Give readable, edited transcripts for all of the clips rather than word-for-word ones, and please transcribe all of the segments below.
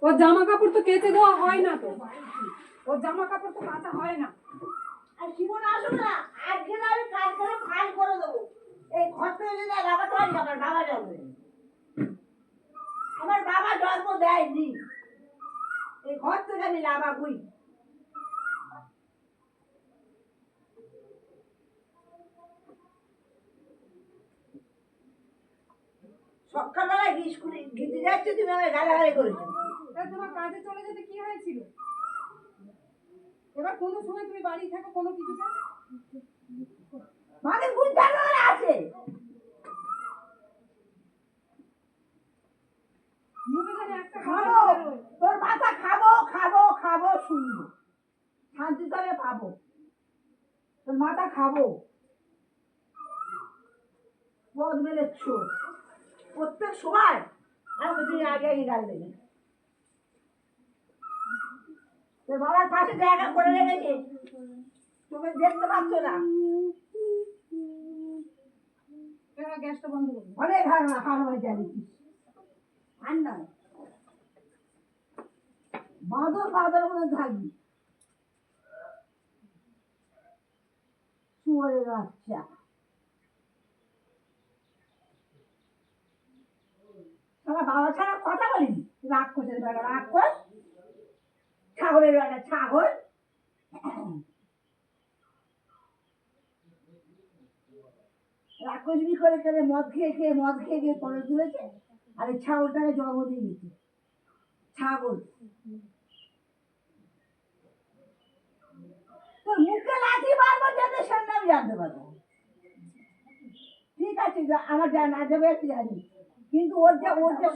ওর জামা কাপড় তো কেচে দেওয়া হয় না তো, ওর জামা কাপড় তো কাচা হয় না। আর জীবন আসুক না, আজকে না আমি কাজ করে ফাইল করে দেবো। এই ঘর থেকে যদি লাগাতে পারি আমার বাবা জন্ম, আমার বাবা জন্ম দেয়নি, এই ঘর থেকে আমি লাগাবই। সকালবেলা স্কুলে দিতে যাচ্ছি, তুমি আমায় গালাগালি করেছো। তোমার কাজে চলে যেতে কি হয়েছিল? এবার কোনো সময় তুমি বাড়ি থাকো কোনো কিছুতে মানে বুঝতে আছে খাবো, তোর মাথা খাবো খাবো খাবো শুনবো, শান্তি তবে পাবো, তোর মাথা খাবো। পদ মেলেছ প্রত্যেক সময় আমাকে তুমি আগে আগে গাল দেবে। তোর বাবার পাশে জায়গা করে রেখেছে, তুমি দেখতে পাচ্ছ না। গ্যাসটা বন্ধ করবো, অনেক হার জানিস আর নয়, বাঁদর বাঁদর মধ্যে থাকবি, শুয়োরের বাচ্চা। বাবা ছাড়া কথা বলিনি, রাক্ষসের বেলা রাক্ষস, ছাগলের বেলা ছাগল। রাক্ষসবি করে করে মদ খেয়ে পরে তুলেছে, আর এই ছাগলটাকে জন্ম দিয়ে দিচ্ছে। ছাগল তোর মুখে লাঠি মারবো যাতে সামনে আমি জানতে পারবো। ঠিক আছে, আমার না যাবে আমি জানি, কিন্তু ওর যে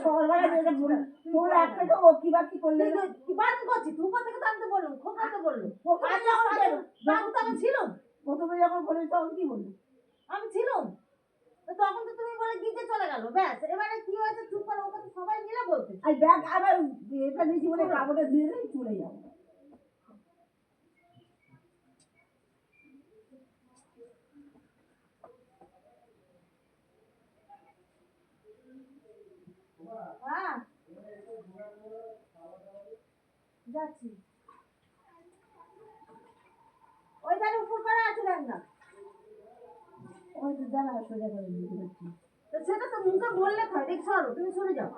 সকালবেলা যেটা তোমরা একটা তো ও কি বা কি করলে কি বারণ করছি, তুই কোথা থেকে জানতে বললো, খোকা তো বললো আমি ছিল প্রথমে যখন বলি তখন কি বললো আমি ছিলাম, তখন তো তুমি বলে গিয়ে চলে গেল, ব্যাস। এবারে কি হয়েছে চুপ করে, ওকে তো সবাই মিলে বলতে, আর ব্যাগ আবার এটা নিয়েছি বলে কাপড়টা ধুয়ে দিয়ে চলে যাবো। হ্যাঁ যাচ্ছি, ওই ধারে উপর করে আছে দেখ না, ওই তো জানা সোজা করে দিতে পারছি, সেটা তো মুখে বললে হয়, দেখ সরো, তুমি সরে যাও।